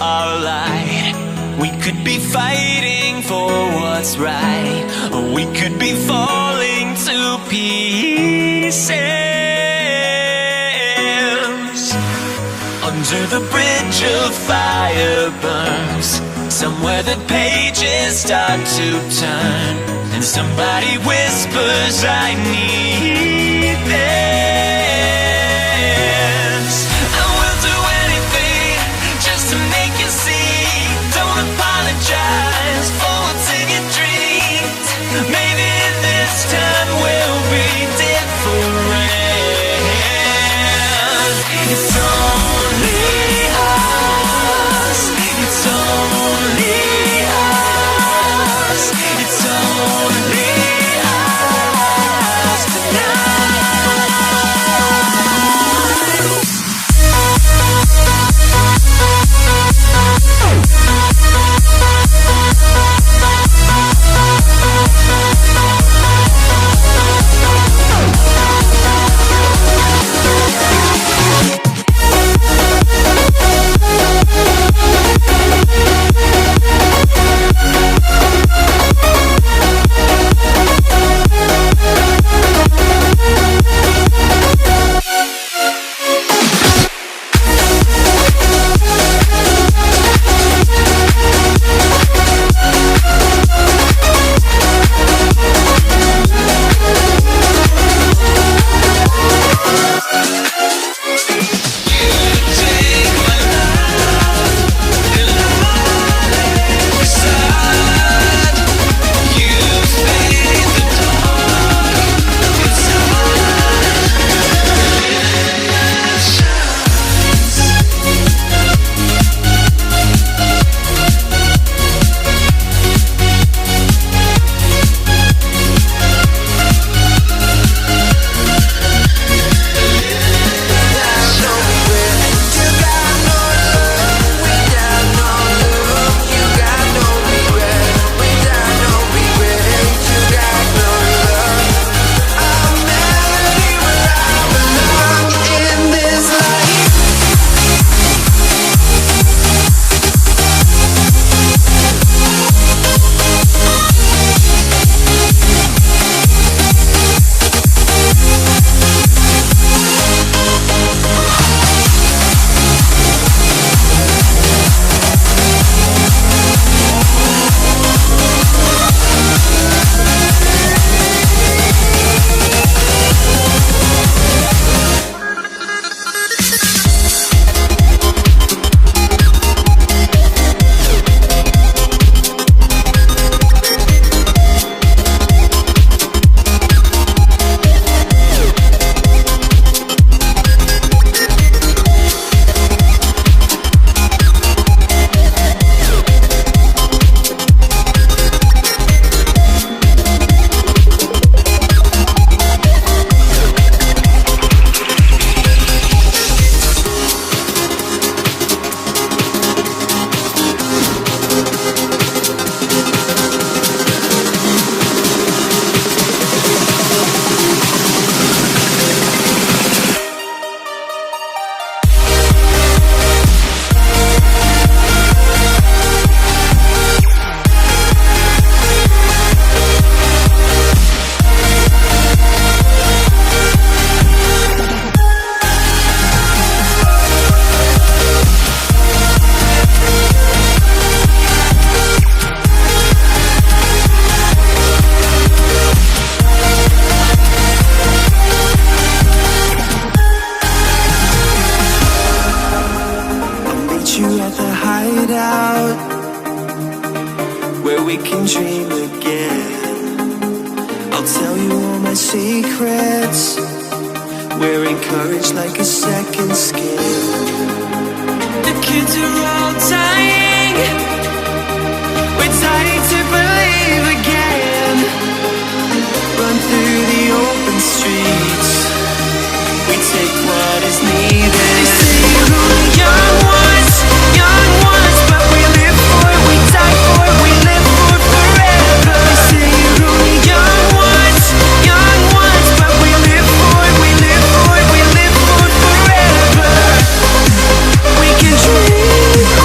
our light. We could be fighting for what's right, or we could be falling to pieces. Under the bridge of fire burns, somewhere the pages start to turn, and somebody whispers, I need this. I will do anything just to make you see. Don't apologize for what's in your dreams. Maybe this time will be different. It's only us. It's only us. It's only us wearing courage like a second skin. The kids are all dying. We're dying to believe again. Run through the open streets. We take what is needed. They say we're young ones, but we live for it, we die for it, we live for it forever. They say we're young ones, but we live for it, we live for it, we live for it forever. We can dream.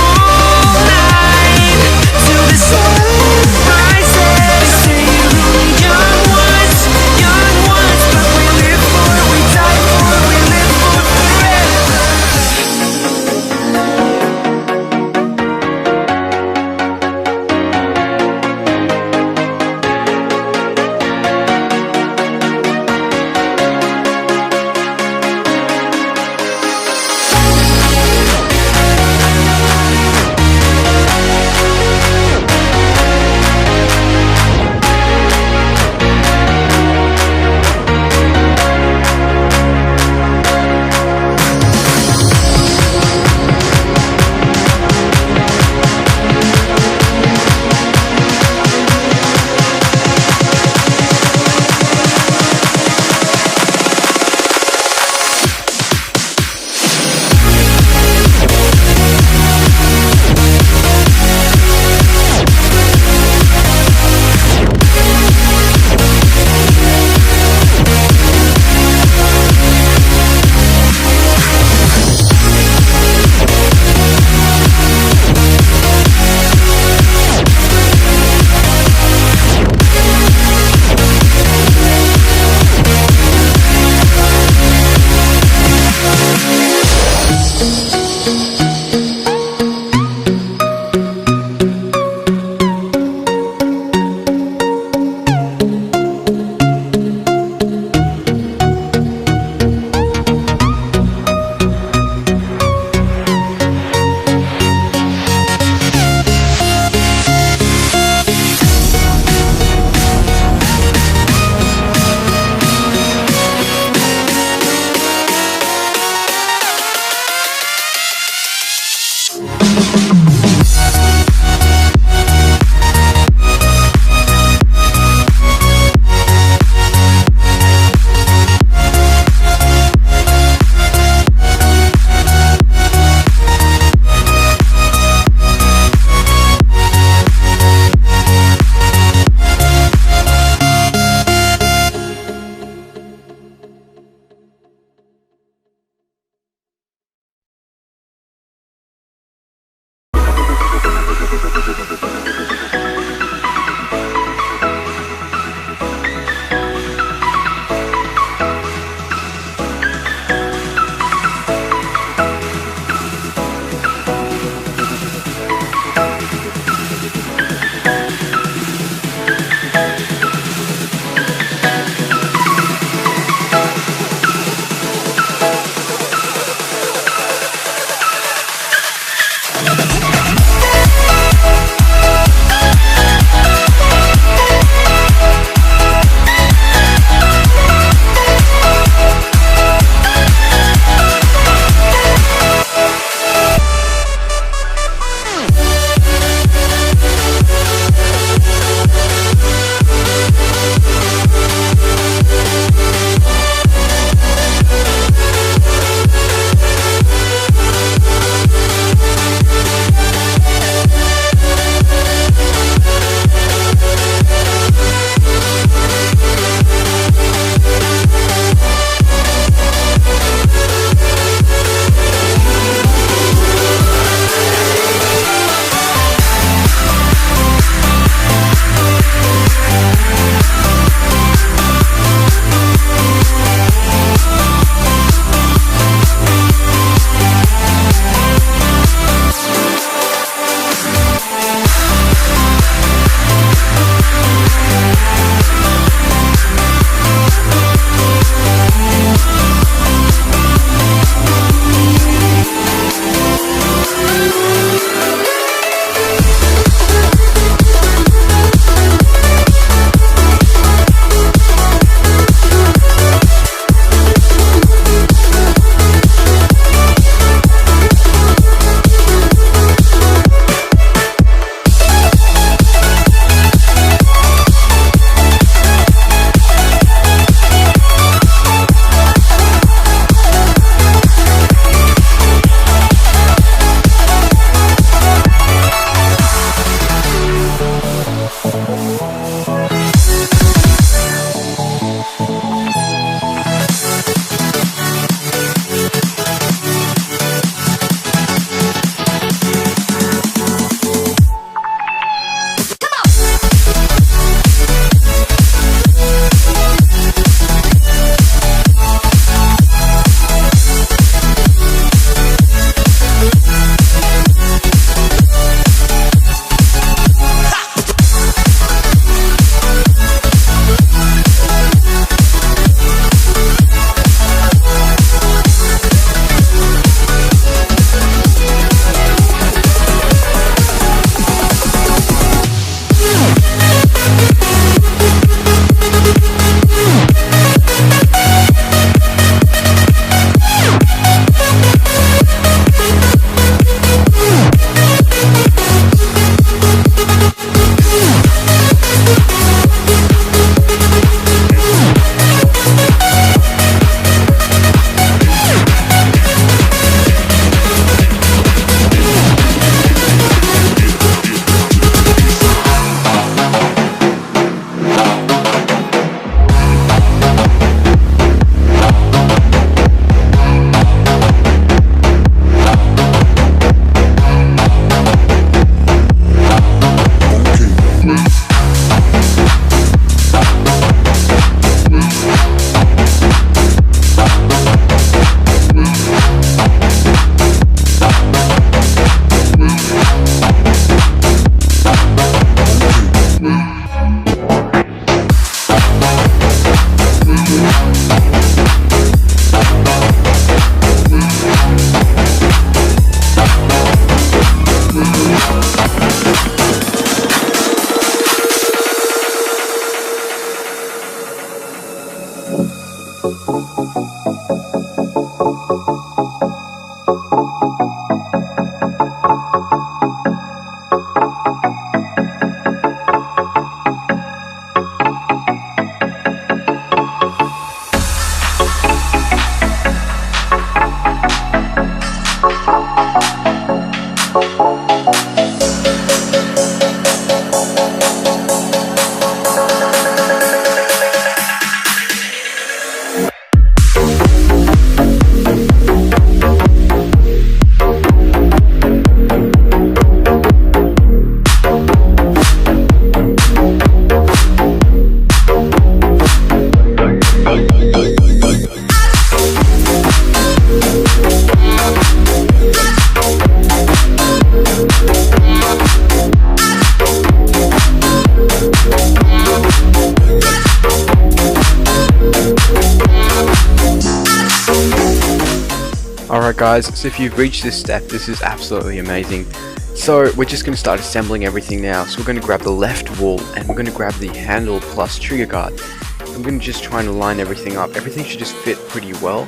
Alright guys, so if you've reached this step, this is absolutely amazing. So we're just going to start assembling everything now. So we're going to grab the left wall and we're going to grab the handle plus trigger guard. I'm going to just try and line everything up. Everything should just fit pretty well.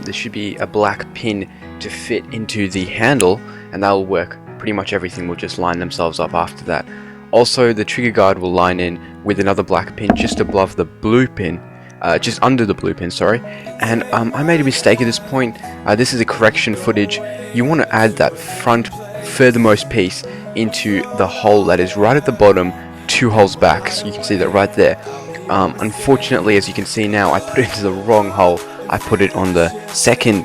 There should be a black pin to fit into the handle, and that'll work. Pretty much everything will just line themselves up after that. Also, the trigger guard will line in with another black pin just above the blue pin. Just under the blue pin, sorry. And I made a mistake at this point. This is a correction footage. You want to add that front furthermost piece into the hole that is right at the bottom, 2 holes back. So you can see that right there. Unfortunately, as you can see now, I put it into the wrong hole. I put it on the second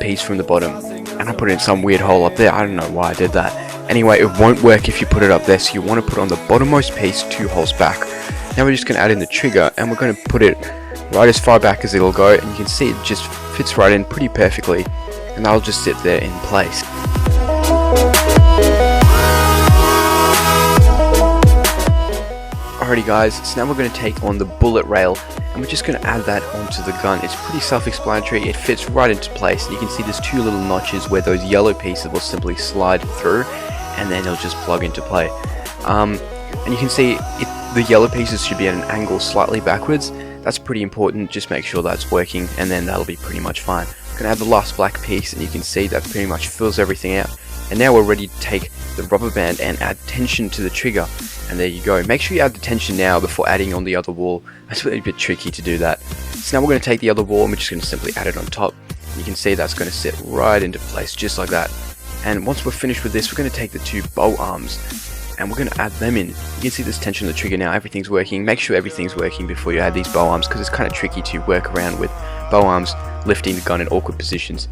piece from the bottom, and I put it in some weird hole up there. I don't know why I did that. Anyway, it won't work if you put it up there, so you want to put it on the bottommost piece, 2 holes back. Now we're just going to add in the trigger, and we're going to put it right as far back as it'll go, and you can see it just fits right in pretty perfectly, and that'll just sit there in place. Alrighty guys, so now we're going to take on the bullet rail, and we're just going to add that onto the gun. It's pretty self-explanatory, it fits right into place, and you can see there's 2 little notches where those yellow pieces will simply slide through, and then it'll just plug into play. And you can see the yellow pieces should be at an angle slightly backwards. That's pretty important, just make sure that's working, and then that'll be pretty much fine. I'm going to add the last black piece, and you can see that pretty much fills everything out. And now we're ready to take the rubber band and add tension to the trigger, and there you go. Make sure you add the tension now before adding on the other wall. It's really a bit tricky to do that. So now we're going to take the other wall and we're just going to simply add it on top. And you can see that's going to sit right into place just like that. And once we're finished with this, we're going to take the 2 bow arms and we're going to add them in. You can see this tension on the trigger now, everything's working. Make sure everything's working before you add these bow arms, because it's kind of tricky to work around with bow arms lifting the gun in awkward positions.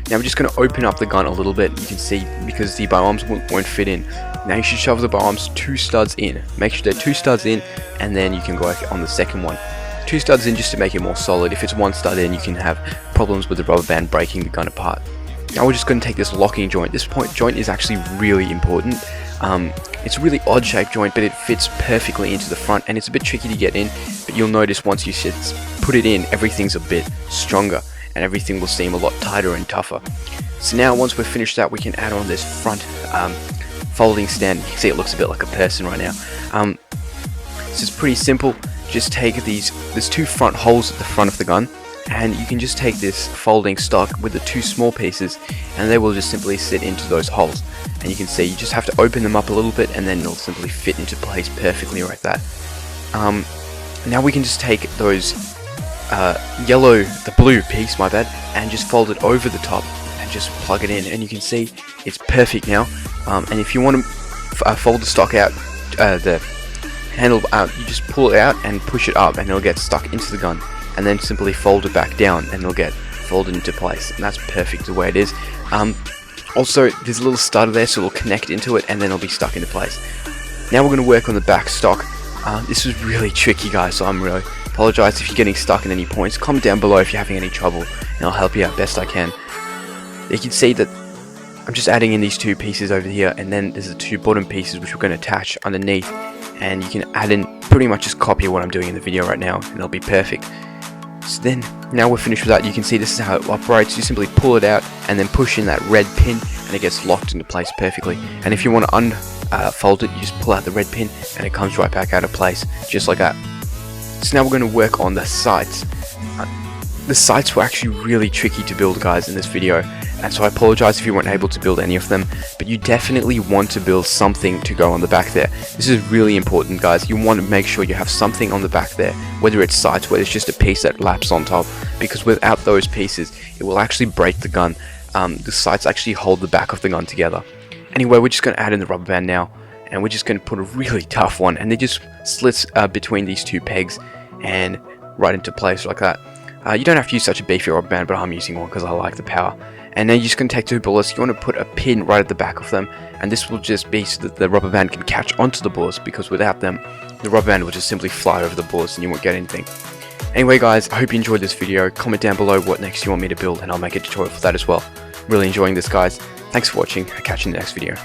Now we're just going to open up the gun a little bit. You can see because the bow arms won't fit in. Now you should shove the bow arms 2 studs in. Make sure they're 2 studs in, and then you can go on the second one. 2 studs in just to make it more solid. If it's 1 stud in, you can have problems with the rubber band breaking the gun apart. Now we're just going to take this locking joint. This joint is actually really important. It's a really odd shaped joint, but it fits perfectly into the front, and it's a bit tricky to get in, but you'll notice once you put it in, everything's a bit stronger, and everything will seem a lot tighter and tougher. So now once we're finished that, we can add on this front folding stand. You can see it looks a bit like a person right now. So it's pretty simple. Just take there's 2 front holes at the front of the gun, and you can just take this folding stock with the 2 small pieces, and they will just simply sit into those holes. And you can see you just have to open them up a little bit, and then they'll simply fit into place perfectly like that. Now we can just take those the blue piece, my bad, and just fold it over the top and just plug it in, and you can see it's perfect now. And if you want to fold the stock out, the handle out, you just pull it out and push it up, and it'll get stuck into the gun, and then simply fold it back down and it'll get folded into place, and that's perfect the way it is. Also, there's a little stud there, so it'll connect into it and then it'll be stuck into place. Now we're going to work on the back stock. This was really tricky guys, so I'm really apologize if you're getting stuck in any points. Comment down below if you're having any trouble, and I'll help you out best I can. You can see that I'm just adding in these 2 pieces over here, and then there's the 2 bottom pieces which we're going to attach underneath, and you can add in pretty much just copy what I'm doing in the video right now, and it'll be perfect. So then, now we're finished with that, you can see this is how it operates. You simply pull it out and then push in that red pin, and it gets locked into place perfectly. And if you want to unfold it, you just pull out the red pin and it comes right back out of place, just like that. So now we're going to work on the sights. The sights were actually really tricky to build guys in this video, and so I apologize if you weren't able to build any of them, but you definitely want to build something to go on the back there. This is really important guys. You want to make sure you have something on the back there, whether it's sights, whether it's just a piece that laps on top, because without those pieces it will actually break the gun. The sights actually hold the back of the gun together. Anyway, we're just going to add in the rubber band now, and we're just going to put a really tough one, and they just slits between these 2 pegs and right into place like that. You don't have to use such a beefy rubber band, but I'm using one because I like the power. And then you're just going to take 2 bullets. You want to put a pin right at the back of them, and this will just be so that the rubber band can catch onto the bullets, because without them the rubber band will just simply fly over the bullets and you won't get anything. Anyway guys, I hope you enjoyed this video. Comment down below what next you want me to build, and I'll make a tutorial for that as well. Really enjoying this guys. Thanks for watching. I'll catch you in the next video.